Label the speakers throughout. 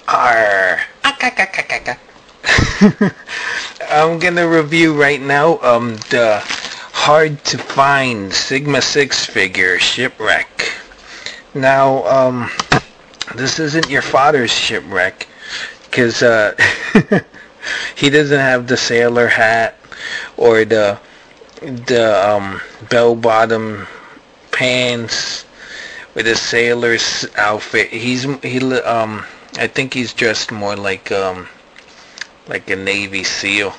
Speaker 1: Arr. I'm gonna review right now the hard to find Sigma 6 figure Shipwreck. Now this isn't your father's Shipwreck, because he doesn't have the sailor hat or the bell bottom pants with a sailor's outfit. I think he's dressed more like a Navy SEAL,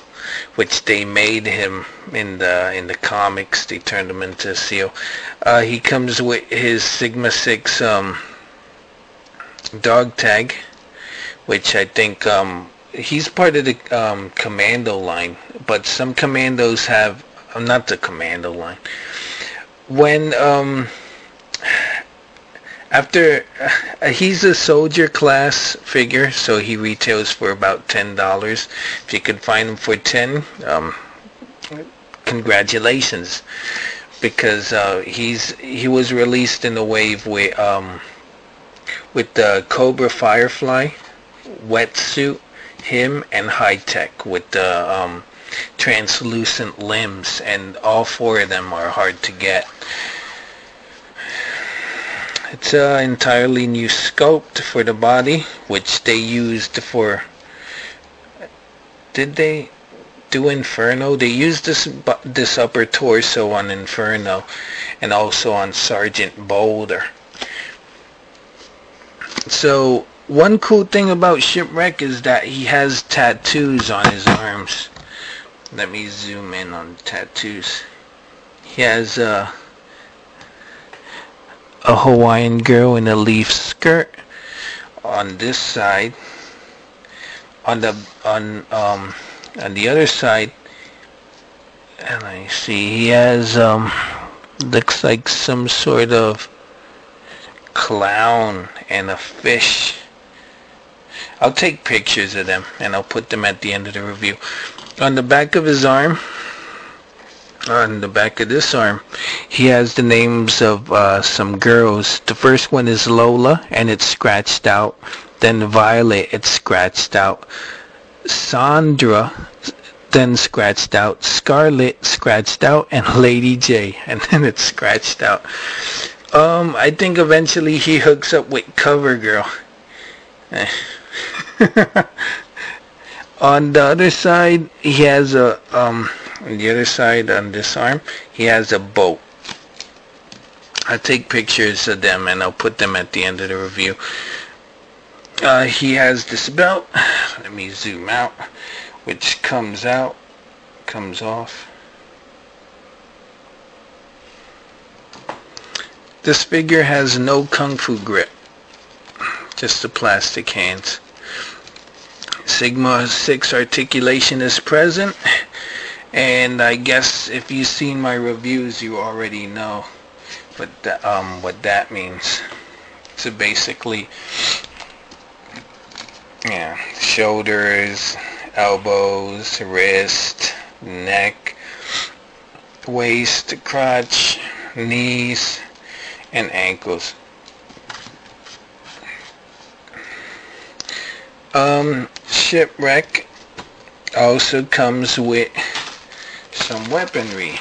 Speaker 1: which they made him in the comics. They turned him into a SEAL. He comes with his Sigma 6 dog tag, which I think he's part of the commando line, but some commandos have not the commando line. When after he's a soldier class figure, so he retails for about $10. If you could find him for 10, congratulations, because he was released in the wave with the Cobra Firefly wetsuit, him and High Tech with the translucent limbs, and all four of them are hard to get. It's an entirely new sculpt for the body, which they used for... Did they do Inferno? They used this upper torso on Inferno and also on Sergeant Boulder. So one cool thing about Shipwreck is that he has tattoos on his arms. Let me zoom in on the tattoos. He has a Hawaiian girl in a leaf skirt on this side. On the other side, and I see he has looks like some sort of clown and a fish. I'll take pictures of them and I'll put them at the end of the review. On the back of his arm, on the back of this arm, he has the names of some girls. The first one is Lola, and it's scratched out. Then Violet, it's scratched out. Sandra, then scratched out. Scarlet, scratched out. And Lady J, and then it's scratched out. I think eventually he hooks up with CoverGirl. On the other side, he has a on the other side, on this arm, he has a boat. I'll take pictures of them and I'll put them at the end of the review. He has this belt. Let me zoom out, which comes out, comes off. This figure has no kung fu grip, just the plastic hands. Sigma 6 articulation is present, and I guess if you've seen my reviews, you already know what that means. So basically, yeah, shoulders, elbows, wrist, neck, waist, crotch, knees, and ankles. Shipwreck also comes with some weaponry,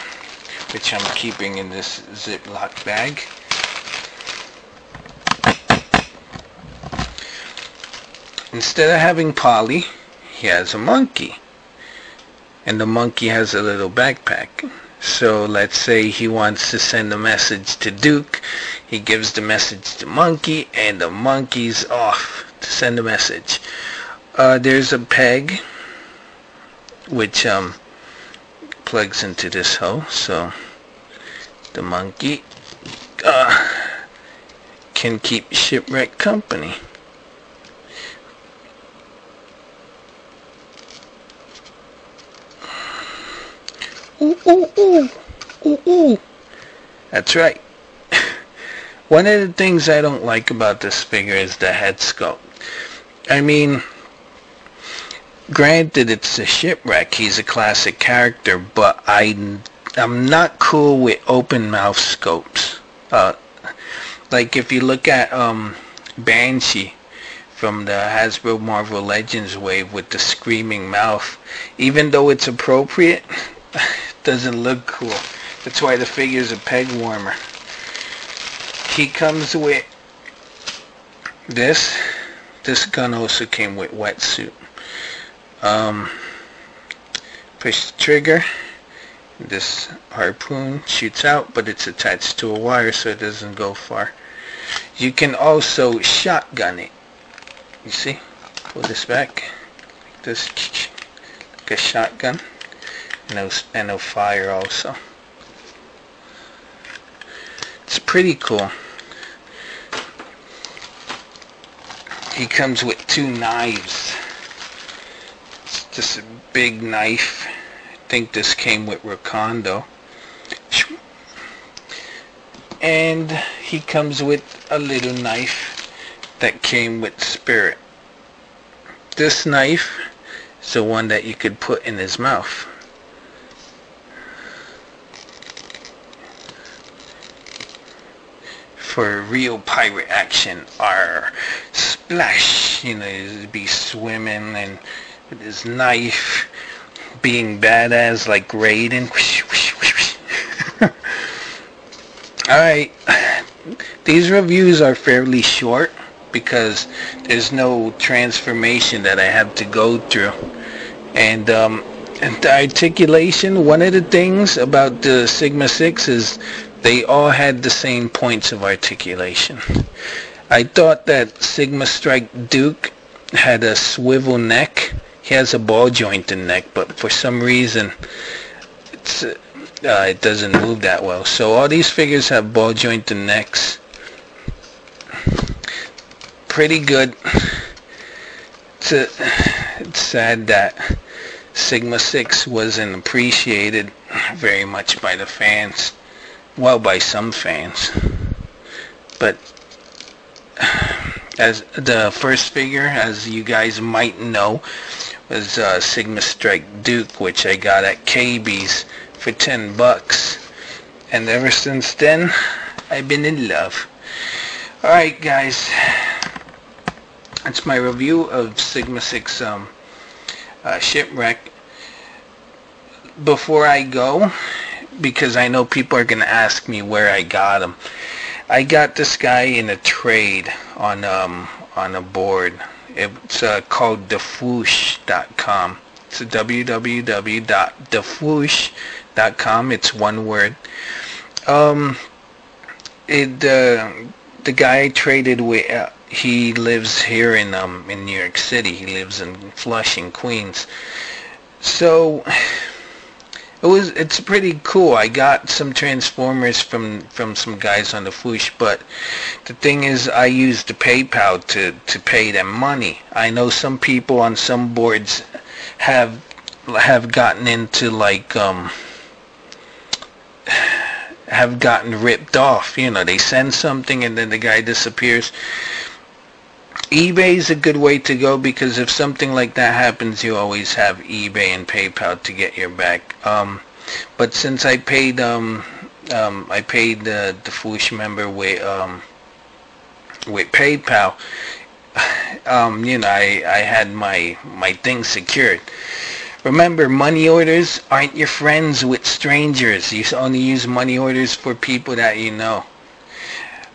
Speaker 1: which I'm keeping in this Ziploc bag. Instead of having Polly, he has a monkey, and the monkey has a little backpack. So let's say he wants to send a message to Duke. He gives the message to Monkey, and the monkey's off to send a message. There's a peg which plugs into this hole, so the monkey can keep Shipwreck company. Ooh, ooh, ooh, ooh, ooh. That's right. One of the things I don't like about this figure is the head sculpt. I mean, granted, it's a Shipwreck. He's a classic character, but I'm not cool with open mouth sculpts. Like if you look at Banshee from the Hasbro Marvel Legends wave with the screaming mouth. Even though it's appropriate, it doesn't look cool. That's why the figure's a peg warmer. He comes with this. This gun also came with wetsuit. Push the trigger. This harpoon shoots out, but it's attached to a wire so it doesn't go far. You can also shotgun it. You see? Pull this back. Like this. Like a shotgun. And it'll fire also. It's pretty cool. He comes with 2 knives. It's just a big knife. I think this came with Rakondo. And he comes with a little knife that came with Spirit. This knife is the one that you could put in his mouth. For real pirate action, or splash, you know, he'd be swimming and with his knife, being badass like Raiden. Alright, these reviews are fairly short because there's no transformation that I have to go through. And the articulation, one of the things about the Sigma 6 is they all had the same points of articulation. I thought that Sigma Strike Duke had a swivel neck. He has a ball jointed neck, but for some reason it doesn't move that well. So all these figures have ball jointed necks. Pretty good. It's sad that Sigma 6 wasn't appreciated very much by the fans. Well, by some fans. But as the first figure, as you guys might know, was Sigma Strike Duke, which I got at KB's for $10. And ever since then, I've been in love. Alright guys, that's my review of Sigma 6 Shipwreck. Before I go, because I know people are going to ask me where I got him, I got this guy in a trade on a board. It's called defoosh.com. It's www.defoosh.com. It's one word. The guy I traded with, he lives here in New York City. He lives in Flushing, Queens. So it's pretty cool. I got some Transformers from some guys on the Foosh, but the thing is, I used the PayPal to pay them money. I know some people on some boards have gotten into like have gotten ripped off. You know, they send something and then the guy disappears. eBay is a good way to go, because if something like that happens, you always have eBay and PayPal to get your back. But since I paid the Foosh member with PayPal, you know, I had my thing secured. Remember, money orders aren't your friends with strangers. You only use money orders for people that you know.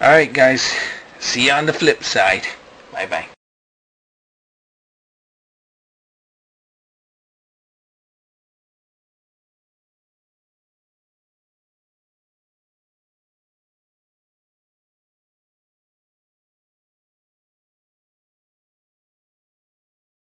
Speaker 1: Alright guys, see you on the flip side. Bye bye.